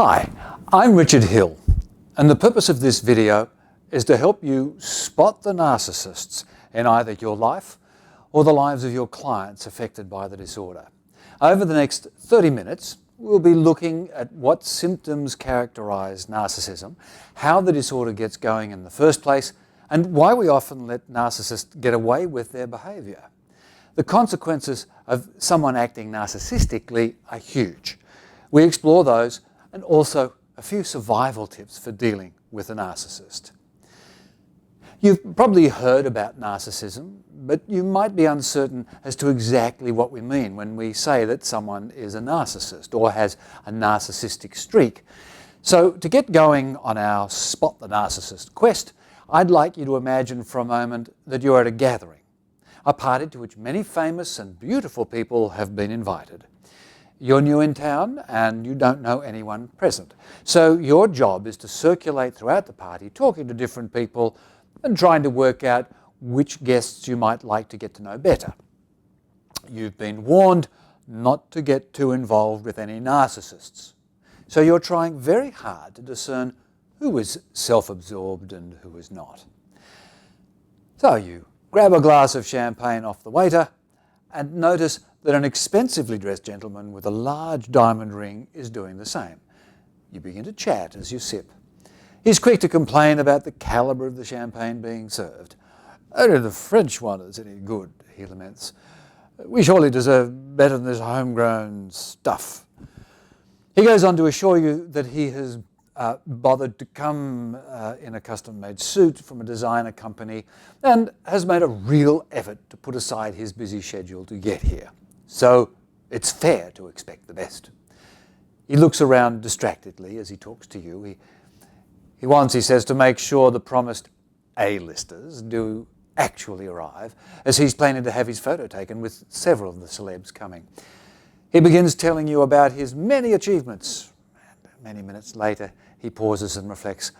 Hi, I'm Richard Hill, and the purpose of this video is to help you spot the narcissists in either your life or the lives of your clients affected by the disorder. Over the next 30 minutes, we'll be looking at what symptoms characterise narcissism, how the disorder gets going in the first place, and why we often let narcissists get away with their behaviour. The consequences of someone acting narcissistically are huge. We explore those and also a few survival tips for dealing with a narcissist. You've probably heard about narcissism, but you might be uncertain as to exactly what we mean when we say that someone is a narcissist or has a narcissistic streak. So to get going on our Spot the Narcissist quest, I'd like you to imagine for a moment that you're at a gathering, a party to which many famous and beautiful people have been invited. You're new in town and you don't know anyone present. So your job is to circulate throughout the party, talking to different people and trying to work out which guests you might like to get to know better. You've been warned not to get too involved with any narcissists. So you're trying very hard to discern who is self-absorbed and who is not. So you grab a glass of champagne off the waiter and notice that an expensively dressed gentleman with a large diamond ring is doing the same. You begin to chat as you sip. He's quick to complain about the calibre of the champagne being served. "Only the French one is any good," he laments. "We surely deserve better than this homegrown stuff." He goes on to assure you that he has bothered to come in a custom-made suit from a designer company and has made a real effort to put aside his busy schedule to get here. So it's fair to expect the best. He looks around distractedly as he talks to you. He wants, he says, to make sure the promised A-listers do actually arrive, as he's planning to have his photo taken with several of the celebs coming. He begins telling you about his many achievements. And many minutes later, he pauses and reflects.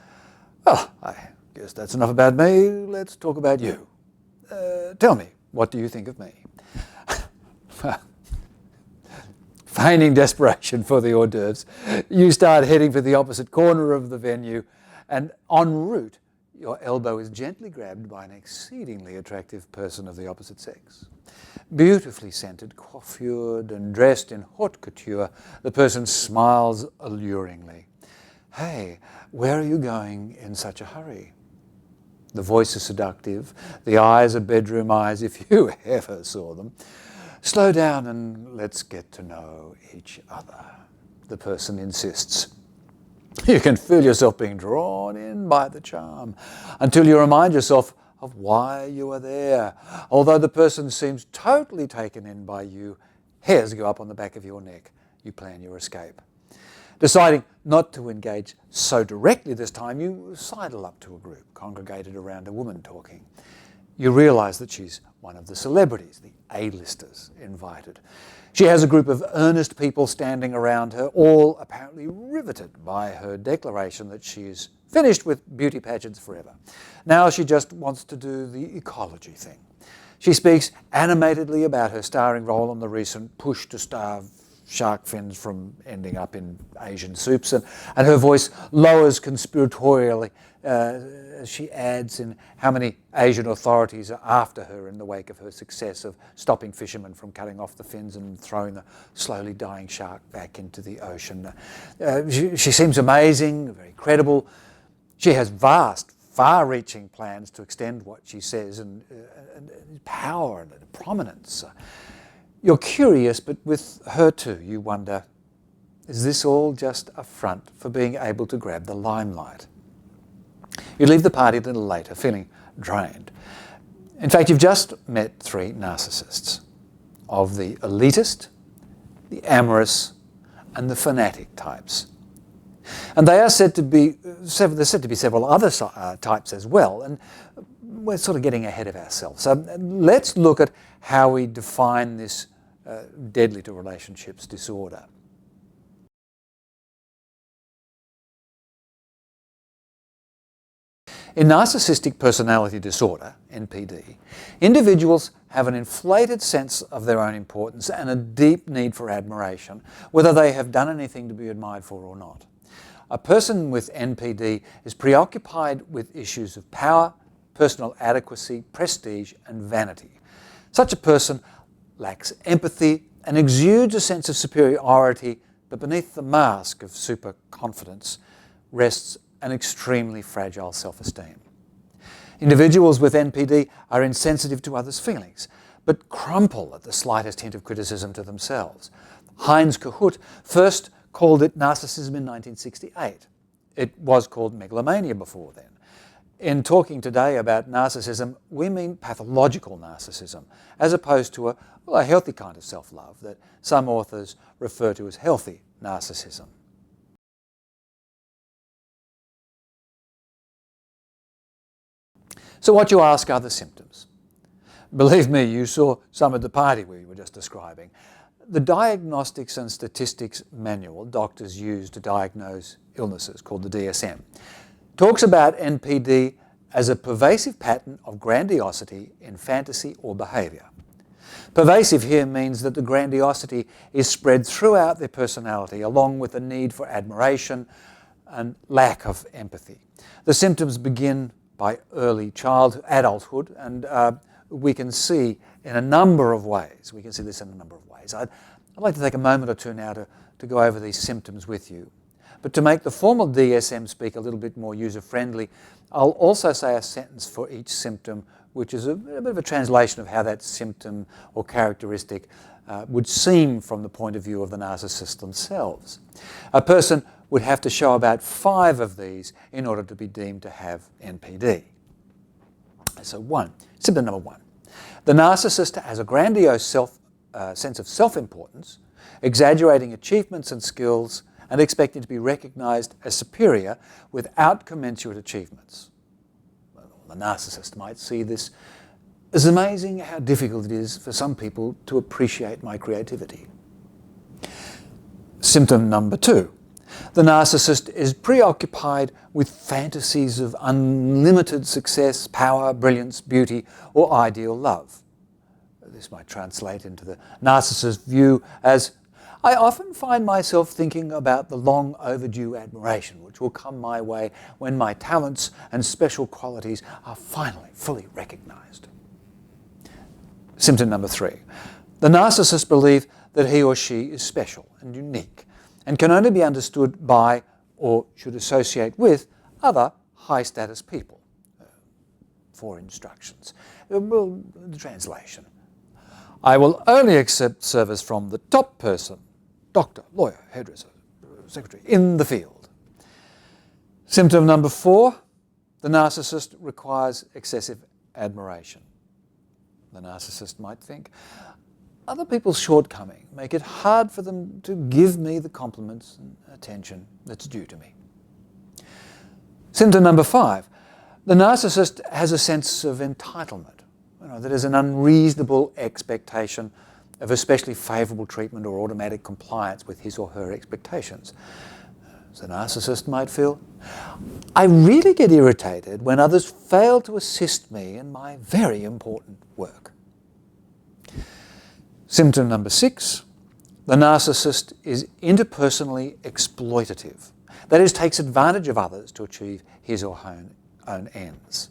"Oh, I guess that's enough about me. Let's talk about you. Tell me, what do you think of me?" Feigning desperation for the hors d'oeuvres, you start heading for the opposite corner of the venue, and en route, your elbow is gently grabbed by an exceedingly attractive person of the opposite sex. Beautifully scented, coiffured, and dressed in haute couture, the person smiles alluringly. "Hey, where are you going in such a hurry?" The voice is seductive, the eyes are bedroom eyes if you ever saw them. "Slow down and let's get to know each other," the person insists. You can feel yourself being drawn in by the charm until you remind yourself of why you are there. Although the person seems totally taken in by you, hairs go up on the back of your neck. You plan your escape. Deciding not to engage so directly this time, you sidle up to a group congregated around a woman talking. You realise that she's one of the celebrities, the A-listers invited. She has a group of earnest people standing around her, all apparently riveted by her declaration that she's finished with beauty pageants forever. Now she just wants to do the ecology thing. She speaks animatedly about her starring role in the recent push to starve shark fins from ending up in Asian soups, and her voice lowers conspiratorially as she adds in how many Asian authorities are after her in the wake of her success of stopping fishermen from cutting off the fins and throwing the slowly dying shark back into the ocean. She seems amazing, very credible. She has vast, far-reaching plans to extend what she says and power and prominence. You're curious, but with her too, you wonder, is this all just a front for being able to grab the limelight? You leave the party a little later, feeling drained. In fact, you've just met three narcissists, of the elitist, the amorous, and the fanatic types. And they are said to be, there's said to be several other types as well, and we're sort of getting ahead of ourselves. So let's look at how we define this deadly to relationships disorder. In Narcissistic Personality Disorder, NPD, individuals have an inflated sense of their own importance and a deep need for admiration, whether they have done anything to be admired for or not. A person with NPD is preoccupied with issues of power, personal adequacy, prestige, and vanity. Such a person lacks empathy and exudes a sense of superiority, but beneath the mask of super-confidence rests an extremely fragile self-esteem. Individuals with NPD are insensitive to others' feelings, but crumple at the slightest hint of criticism to themselves. Heinz Kohut first called it narcissism in 1968. It was called megalomania before then. In talking today about narcissism, we mean pathological narcissism, as opposed to a healthy kind of self-love that some authors refer to as healthy narcissism. So what you ask are the symptoms. Believe me, you saw some at the party we were just describing. The Diagnostics and Statistics Manual doctors use to diagnose illnesses, called the DSM, talks about NPD as a pervasive pattern of grandiosity in fantasy or behaviour. Pervasive here means that the grandiosity is spread throughout their personality, along with the need for admiration and lack of empathy. The symptoms begin by early adulthood, and we can see in a number of ways. We can see this in a number of ways. I'd like to take a moment or two now to go over these symptoms with you. But to make the formal DSM speak a little bit more user-friendly, I'll also say a sentence for each symptom, which is a bit of a translation of how that symptom or characteristic would seem from the point of view of the narcissists themselves. A person would have to show about 5 of these in order to be deemed to have NPD. So symptom number 1. The narcissist has a grandiose sense of self-importance, exaggerating achievements and skills, and expecting to be recognised as superior without commensurate achievements. Well, the narcissist might see this as amazing how difficult it is for some people to appreciate my creativity. Symptom number 2. The narcissist is preoccupied with fantasies of unlimited success, power, brilliance, beauty, or ideal love. This might translate into the narcissist's view as, I often find myself thinking about the long overdue admiration which will come my way when my talents and special qualities are finally fully recognised. Symptom number 3. The narcissist believes that he or she is special and unique, and can only be understood by or should associate with other high-status people. 4 instructions. Well, the translation. I will only accept service from the top person, doctor, lawyer, hairdresser, secretary, in the field. Symptom number 4. The narcissist requires excessive admiration. The narcissist might think, other people's shortcomings make it hard for them to give me the compliments and attention that's due to me. Symptom number 5. The narcissist has a sense of entitlement. That is an unreasonable expectation of especially favourable treatment or automatic compliance with his or her expectations. The narcissist might feel, I really get irritated when others fail to assist me in my very important work. Symptom number 6, the narcissist is interpersonally exploitative. That is, takes advantage of others to achieve his or her own ends.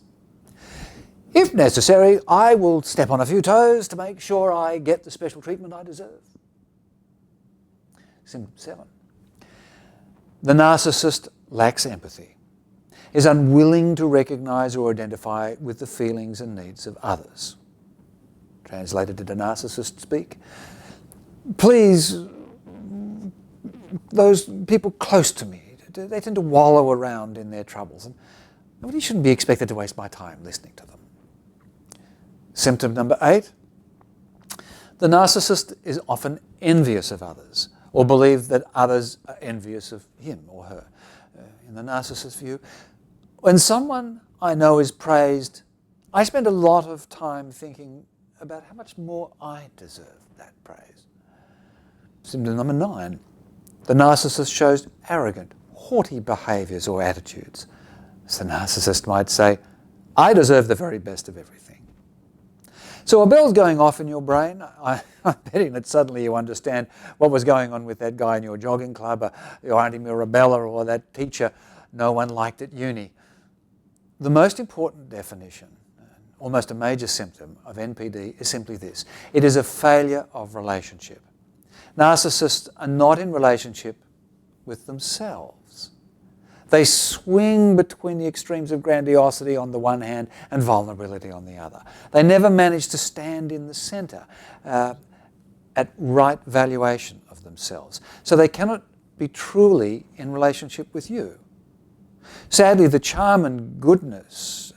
If necessary, I will step on a few toes to make sure I get the special treatment I deserve. Symptom 7. The narcissist lacks empathy, is unwilling to recognise or identify with the feelings and needs of others. Translated into narcissist speak, please, those people close to me, they tend to wallow around in their troubles, and nobody shouldn't be expected to waste my time listening to them. Symptom number 8, the narcissist is often envious of others, or believes that others are envious of him or her. In the narcissist's view, when someone I know is praised, I spend a lot of time thinking about how much more I deserve that praise. Symptom number 9, the narcissist shows arrogant, haughty behaviours or attitudes. As the narcissist might say, I deserve the very best of everything. So a bell's going off in your brain. I'm betting that suddenly you understand what was going on with that guy in your jogging club, or your Auntie Mirabella, or that teacher no one liked at uni. The most important definition, almost a major symptom of NPD, is simply this. It is a failure of relationship. Narcissists are not in relationship with themselves. They swing between the extremes of grandiosity on the one hand and vulnerability on the other. They never manage to stand in the centre at right valuation of themselves. So they cannot be truly in relationship with you. Sadly, the charm and goodness,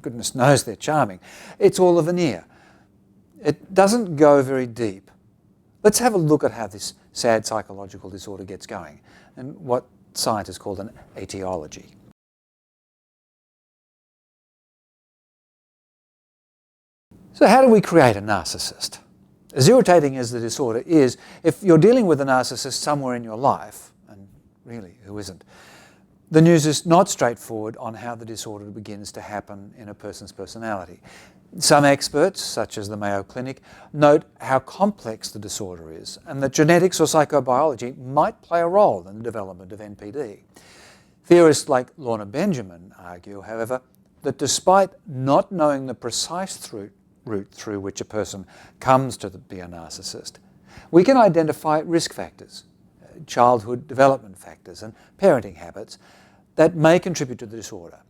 goodness knows they're charming, it's all a veneer. It doesn't go very deep. Let's have a look at how this sad psychological disorder gets going and what scientists call an aetiology. So how do we create a narcissist? As irritating as the disorder is, if you're dealing with a narcissist somewhere in your life, and really, who isn't, the news is not straightforward on how the disorder begins to happen in a person's personality. Some experts, such as the Mayo Clinic, note how complex the disorder is and that genetics or psychobiology might play a role in the development of NPD. Theorists like Lorna Benjamin argue, however, that despite not knowing the precise route through which a person comes to be a narcissist, we can identify risk factors, childhood development factors and parenting habits that may contribute to the disorder.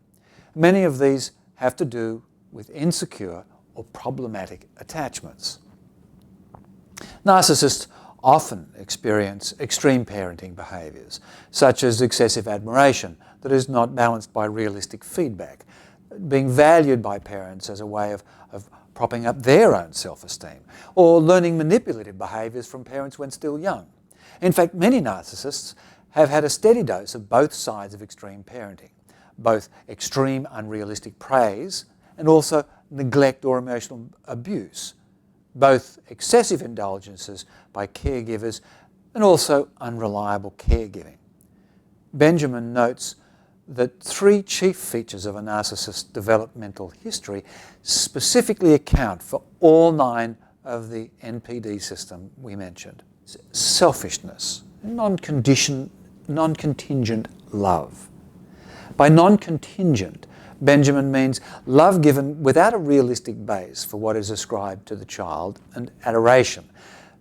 Many of these have to do with insecure or problematic attachments. Narcissists often experience extreme parenting behaviours, such as excessive admiration that is not balanced by realistic feedback, being valued by parents as a way of propping up their own self-esteem, or learning manipulative behaviours from parents when still young. In fact, many narcissists have had a steady dose of both sides of extreme parenting, both extreme unrealistic praise and also neglect or emotional abuse, both excessive indulgences by caregivers and also unreliable caregiving. Benjamin notes that 3 chief features of a narcissist's developmental history specifically account for all 9 of the NPD system we mentioned. Selfishness, non-contingent love. By non-contingent, Benjamin means love given without a realistic base for what is ascribed to the child, and adoration,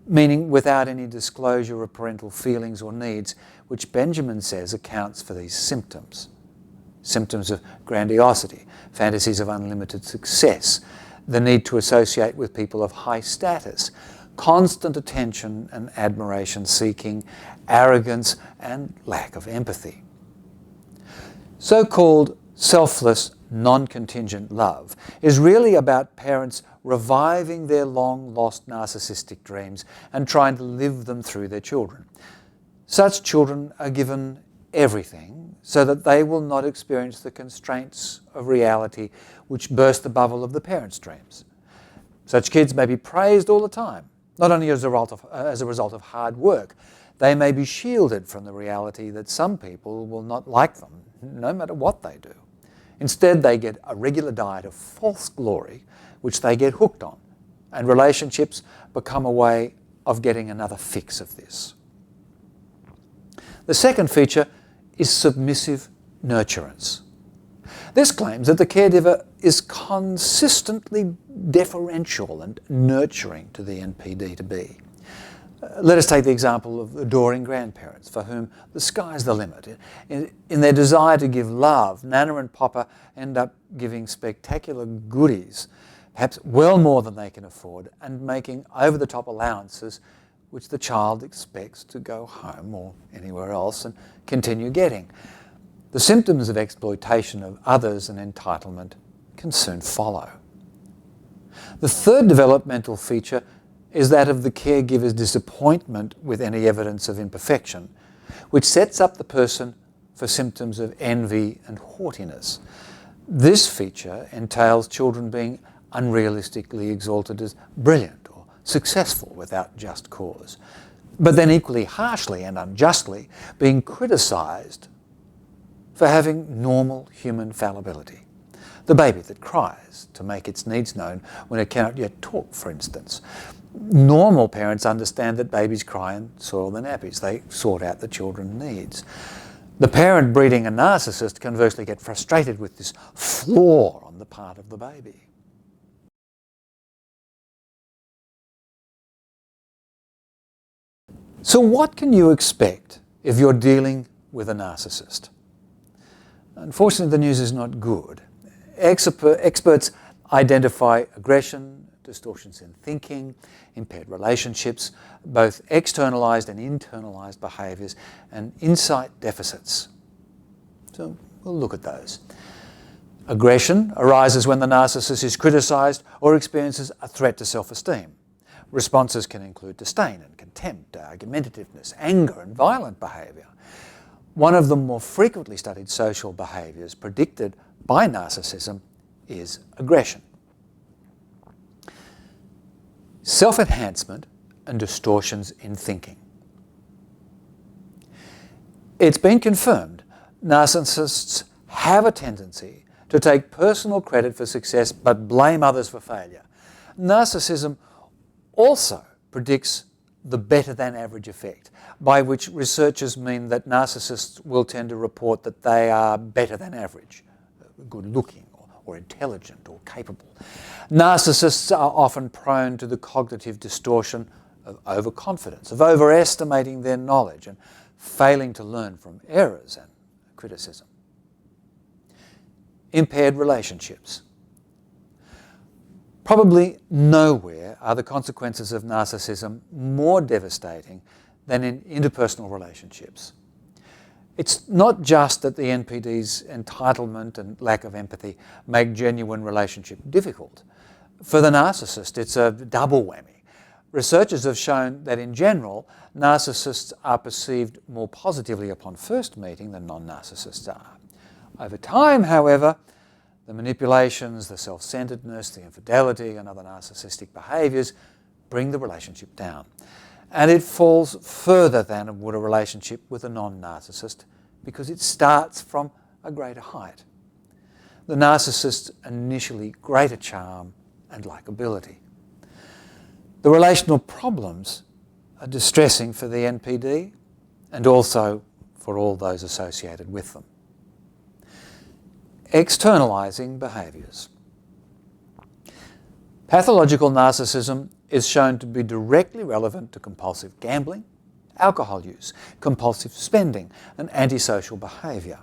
meaning without any disclosure of parental feelings or needs, which Benjamin says accounts for these symptoms. Symptoms of grandiosity, fantasies of unlimited success, the need to associate with people of high status, constant attention and admiration seeking, arrogance and lack of empathy. So-called selfless, non-contingent love is really about parents reviving their long-lost narcissistic dreams and trying to live them through their children. Such children are given everything so that they will not experience the constraints of reality which burst the bubble of the parents' dreams. Such kids may be praised all the time, not only as a result of hard work. They may be shielded from the reality that some people will not like them, no matter what they do. Instead, they get a regular diet of false glory, which they get hooked on, and relationships become a way of getting another fix of this. The second feature is submissive nurturance. This claims that the caregiver is consistently deferential and nurturing to the NPD-to-be. Let us take the example of adoring grandparents for whom the sky's the limit. In their desire to give love, Nana and Papa end up giving spectacular goodies, perhaps well more than they can afford, and making over-the-top allowances which the child expects to go home or anywhere else and continue getting. The symptoms of exploitation of others and entitlement can soon follow. The third developmental feature is that of the caregiver's disappointment with any evidence of imperfection, which sets up the person for symptoms of envy and haughtiness. This feature entails children being unrealistically exalted as brilliant or successful without just cause, but then equally harshly and unjustly being criticised for having normal human fallibility. The baby that cries to make its needs known when it cannot yet talk, for instance. Normal parents understand that babies cry and soil their nappies. They sort out the children's needs. The parent breeding a narcissist conversely get frustrated with this flaw on the part of the baby. So what can you expect if you're dealing with a narcissist? Unfortunately, the news is not good. Experts identify aggression, distortions in thinking, impaired relationships, both externalized and internalized behaviours, and insight deficits. So we'll look at those. Aggression arises when the narcissist is criticised or experiences a threat to self-esteem. Responses can include disdain and contempt, argumentativeness, anger and violent behaviour. One of the more frequently studied social behaviours predicted by narcissism is aggression. Self-enhancement and distortions in thinking. It's been confirmed narcissists have a tendency to take personal credit for success but blame others for failure. Narcissism also predicts the better-than-average effect, by which researchers mean that narcissists will tend to report that they are better than average, good-looking or intelligent or capable. Narcissists are often prone to the cognitive distortion of overconfidence, of overestimating their knowledge and failing to learn from errors and criticism. Impaired relationships. Probably nowhere are the consequences of narcissism more devastating than in interpersonal relationships. It's not just that the NPD's entitlement and lack of empathy make genuine relationship difficult. For the narcissist, it's a double whammy. Researchers have shown that in general, narcissists are perceived more positively upon first meeting than non-narcissists are. Over time, however, the manipulations, the self-centeredness, the infidelity and other narcissistic behaviours bring the relationship down. And it falls further than would a relationship with a non-narcissist because it starts from a greater height. The narcissist's initially greater charm and likability. The relational problems are distressing for the NPD and also for all those associated with them. Externalizing behaviours. Pathological narcissism is shown to be directly relevant to compulsive gambling, alcohol use, compulsive spending, and antisocial behaviour.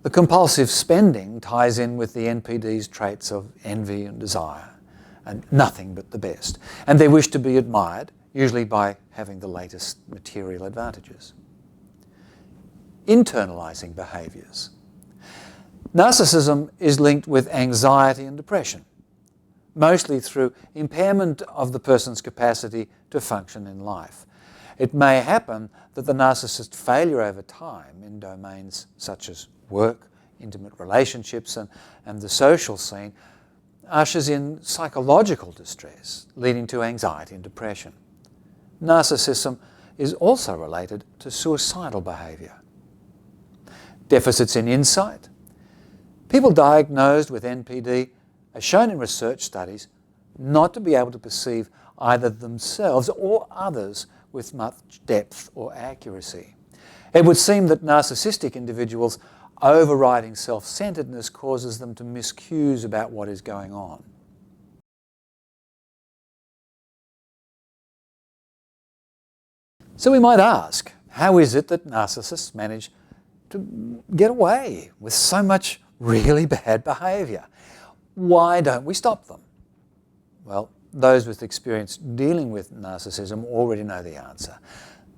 The compulsive spending ties in with the NPD's traits of envy and desire, and nothing but the best, and their wish to be admired, usually by having the latest material advantages. Internalising behaviours. Narcissism is linked with anxiety and depression, mostly through impairment of the person's capacity to function in life. It may happen that the narcissist's failure over time in domains such as work, intimate relationships, and the social scene ushers in psychological distress, leading to anxiety and depression. Narcissism is also related to suicidal behaviour. Deficits in insight. People diagnosed with NPD are shown in research studies not to be able to perceive either themselves or others with much depth or accuracy. It would seem that narcissistic individuals' overriding self-centeredness causes them to miss cues about what is going on. So we might ask, how is it that narcissists manage to get away with so much really bad behaviour? Why don't we stop them? Well, those with experience dealing with narcissism already know the answer.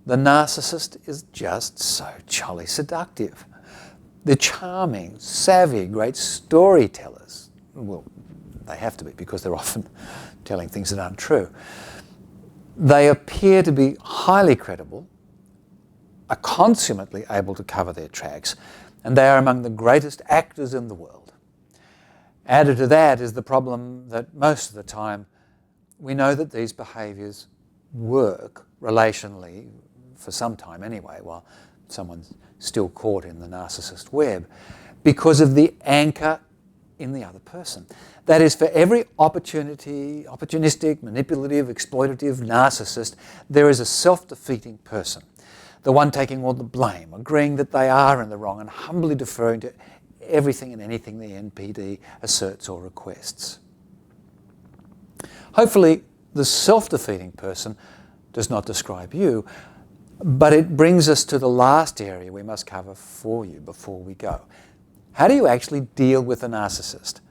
The narcissist is just so jolly seductive. They're charming, savvy, great storytellers. Well, they have to be because they're often telling things that aren't true. They appear to be highly credible, are consummately able to cover their tracks, and they are among the greatest actors in the world. Added to that is the problem that most of the time we know that these behaviours work relationally for some time anyway, while someone's still caught in the narcissist web, because of the anchor in the other person. That is, for every opportunistic, manipulative, exploitative narcissist, there is a self-defeating person. The one taking all the blame, agreeing that they are in the wrong, and humbly deferring to everything and anything the NPD asserts or requests. Hopefully, the self-defeating person does not describe you, but it brings us to the last area we must cover for you before we go. How do you actually deal with a narcissist?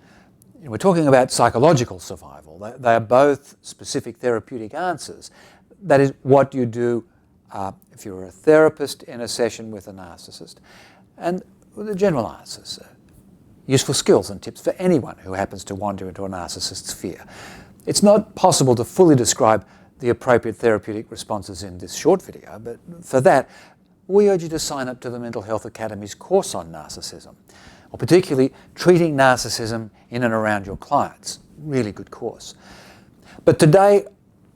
We're talking about psychological survival. They are both specific therapeutic answers. That is, what you do if you're a therapist in a session with a narcissist, and the general answers. Useful skills and tips for anyone who happens to wander into a narcissist's sphere. It's not possible to fully describe the appropriate therapeutic responses in this short video, but for that, we urge you to sign up to the Mental Health Academy's course on narcissism, or particularly Treating Narcissism in and Around Your Clients. Really good course. But today,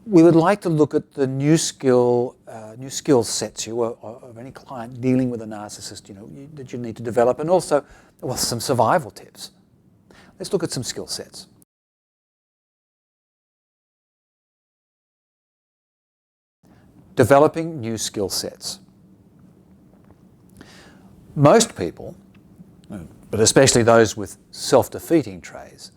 we would like to look at the new skill sets of any client dealing with a narcissist, that you need to develop, and also, some survival tips. Let's look at some skill sets. Developing new skill sets. Most people, but especially those with self-defeating traits,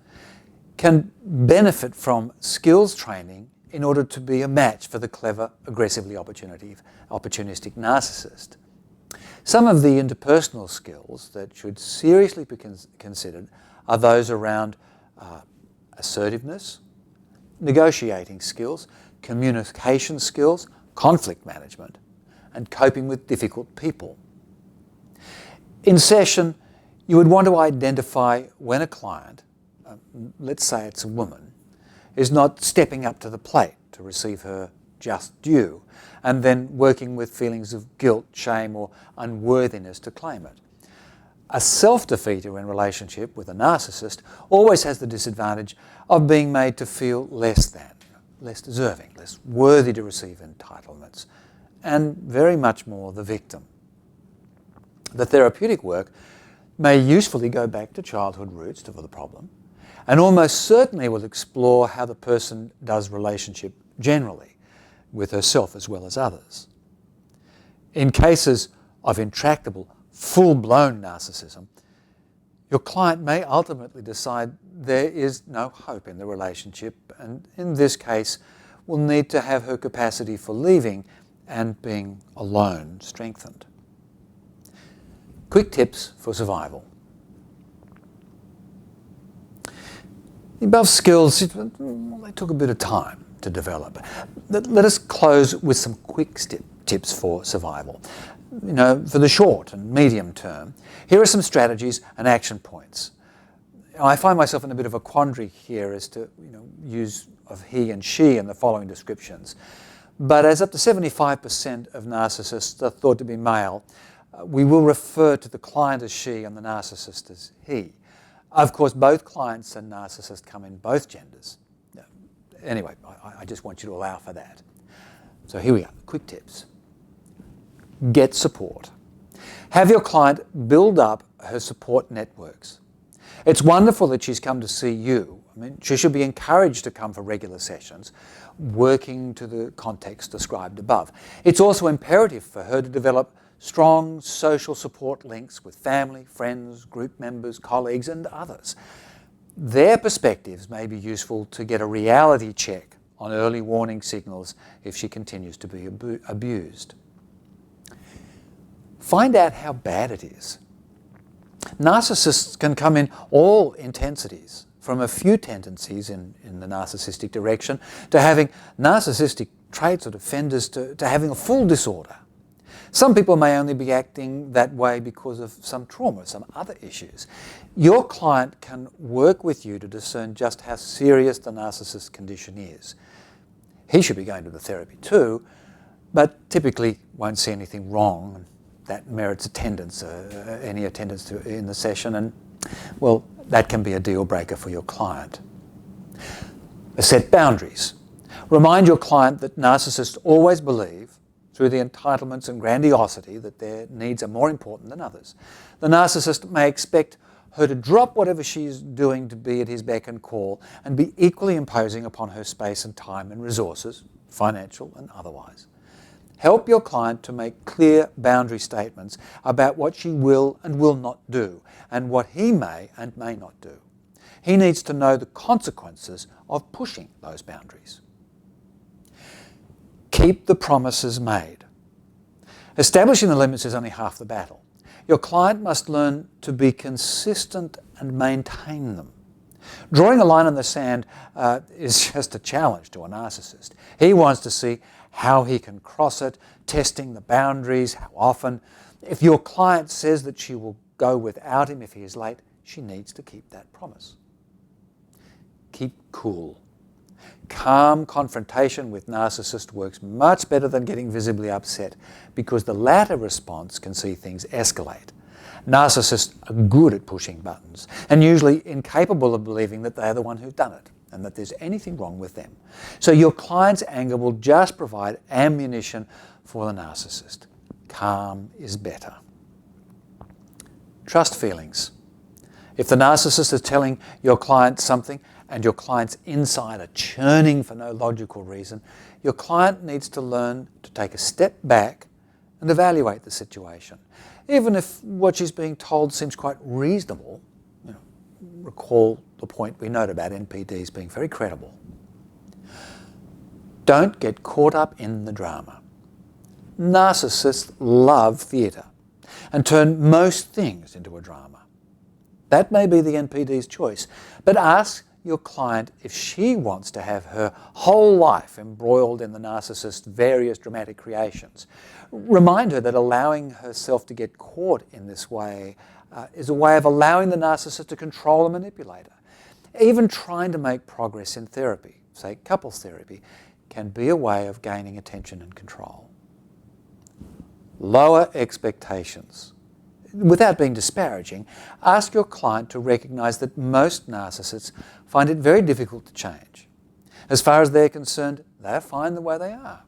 can benefit from skills training in order to be a match for the clever, aggressively opportunistic narcissist. Some of the interpersonal skills that should seriously be considered are those around assertiveness, negotiating skills, communication skills, conflict management, and coping with difficult people. In session, you would want to identify when a client, let's say it's a woman, is not stepping up to the plate to receive her just due, and then working with feelings of guilt, shame, or unworthiness to claim it. A self-defeater in relationship with a narcissist always has the disadvantage of being made to feel less than, less deserving, less worthy to receive entitlements, and very much more the victim. The therapeutic work may usefully go back to childhood roots for the problem, and almost certainly will explore how the person does relationship generally, with herself as well as others. In cases of intractable, full-blown narcissism, your client may ultimately decide there is no hope in the relationship, and in this case will need to have her capacity for leaving and being alone strengthened. Quick tips for survival. The above skills, they took a bit of time to develop. Let us close with some quick tips for survival. For the short and medium term, here are some strategies and action points. I find myself in a bit of a quandary here as to use of he and she in the following descriptions. But as up to 75% of narcissists are thought to be male, we will refer to the client as she and the narcissist as he. Of course, both clients and narcissists come in both genders. Anyway, I just want you to allow for that. So here we are, quick tips. Get support. Have your client build up her support networks. It's wonderful that she's come to see you. She should be encouraged to come for regular sessions, working to the context described above. It's also imperative for her to develop strong social support links with family, friends, group members, colleagues, and others. Their perspectives may be useful to get a reality check on early warning signals if she continues to be abused. Find out how bad it is. Narcissists can come in all intensities, from a few tendencies in the narcissistic direction to having narcissistic traits or defenders to having a full disorder. Some people may only be acting that way because of some trauma, some other issues. Your client can work with you to discern just how serious the narcissist's condition is. He should be going to the therapy too, but typically won't see anything wrong. That merits attendance, any attendance in the session, and well, that can be a deal breaker for your client. Set boundaries. Remind your client that narcissists always believe, through the entitlements and grandiosity, that their needs are more important than others. The narcissist may expect her to drop whatever she's doing to be at his beck and call and be equally imposing upon her space and time and resources, financial and otherwise. Help your client to make clear boundary statements about what she will and will not do and what he may and may not do. He needs to know the consequences of pushing those boundaries. Keep the promises made. Establishing the limits is only half the battle. Your client must learn to be consistent and maintain them. Drawing a line in the sand is just a challenge to a narcissist. He wants to see how he can cross it, testing the boundaries, how often. If your client says that she will go without him if he is late, she needs to keep that promise. Keep cool. Calm confrontation with narcissist works much better than getting visibly upset because the latter response can see things escalate. Narcissists are good at pushing buttons and usually incapable of believing that they are the one who's done it and that there's anything wrong with them. So your client's anger will just provide ammunition for the narcissist. Calm is better. Trust feelings. If the narcissist is telling your client something and your client's inside are churning for no logical reason, your client needs to learn to take a step back and evaluate the situation. Even if what she's being told seems quite reasonable, recall the point we noted about NPDs being very credible. Don't get caught up in the drama. Narcissists love theatre and turn most things into a drama. That may be the NPD's choice, but ask your client if she wants to have her whole life embroiled in the narcissist's various dramatic creations. Remind her that allowing herself to get caught in this way is a way of allowing the narcissist to control and manipulate her. Even trying to make progress in therapy, say couples therapy, can be a way of gaining attention and control. Lower expectations. Without being disparaging, ask your client to recognise that most narcissists find it very difficult to change. As far as they're concerned, they're fine the way they are.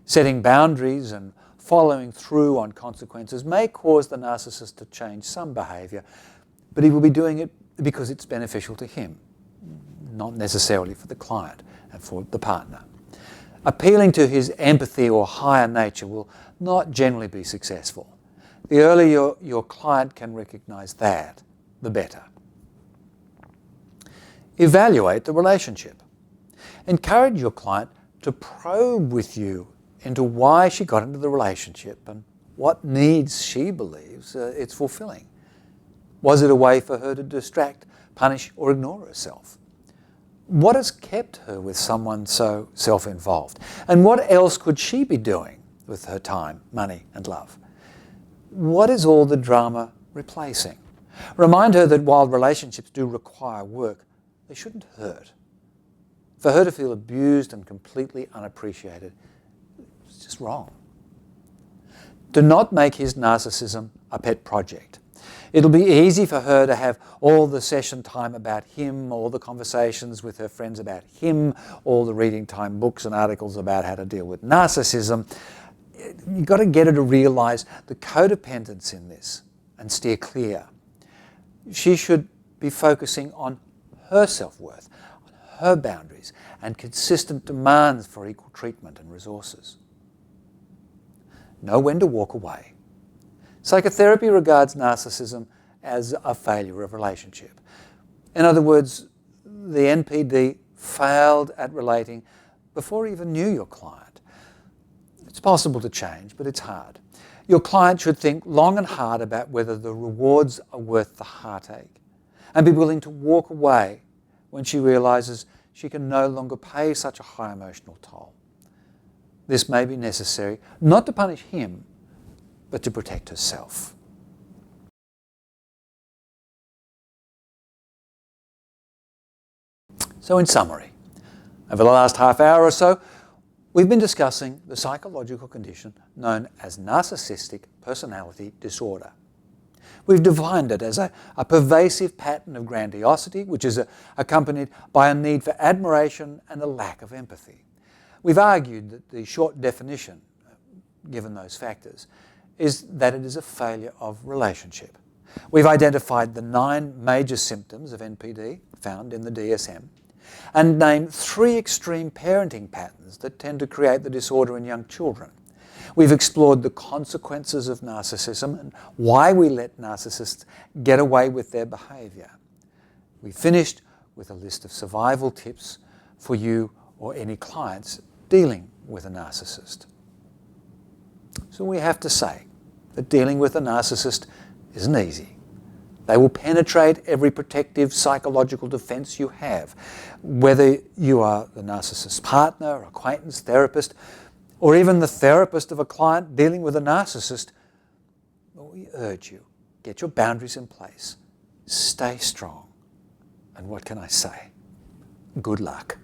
Setting boundaries and following through on consequences may cause the narcissist to change some behaviour, but he will be doing it because it's beneficial to him, not necessarily for the client and for the partner. Appealing to his empathy or higher nature will not generally be successful. The earlier your client can recognise that, the better. Evaluate the relationship. Encourage your client to probe with you into why she got into the relationship and what needs she believes it's fulfilling. Was it a way for her to distract, punish, or ignore herself? What has kept her with someone so self-involved? And what else could she be doing with her time, money, and love? What is all the drama replacing? Remind her that while relationships do require work, they shouldn't hurt. For her to feel abused and completely unappreciated, it's just wrong. Do not make his narcissism a pet project. It'll be easy for her to have all the session time about him, all the conversations with her friends about him, all the reading time books and articles about how to deal with narcissism. You've got to get her to realise the codependence in this and steer clear. She should be focusing on her self-worth, on her boundaries, and consistent demands for equal treatment and resources. Know when to walk away. Psychotherapy regards narcissism as a failure of relationship. In other words, the NPD failed at relating before he even knew your client. It's possible to change, but it's hard. Your client should think long and hard about whether the rewards are worth the heartache and be willing to walk away when she realises she can no longer pay such a high emotional toll. This may be necessary, not to punish him, but to protect herself. So in summary, over the last half hour or so, we've been discussing the psychological condition known as Narcissistic Personality Disorder. We've defined it as a pervasive pattern of grandiosity, which is accompanied by a need for admiration and a lack of empathy. We've argued that the short definition, given those factors, is that it is a failure of relationship. We've identified the 9 major symptoms of NPD found in the DSM and named 3 extreme parenting patterns that tend to create the disorder in young children. We've explored the consequences of narcissism and why we let narcissists get away with their behaviour. We finished with a list of survival tips for you or any clients dealing with a narcissist. So we have to say that dealing with a narcissist isn't easy. They will penetrate every protective psychological defence you have, whether you are the narcissist's partner, acquaintance, therapist, or even the therapist of a client dealing with a narcissist. But we urge you, get your boundaries in place, stay strong, and what can I say? Good luck.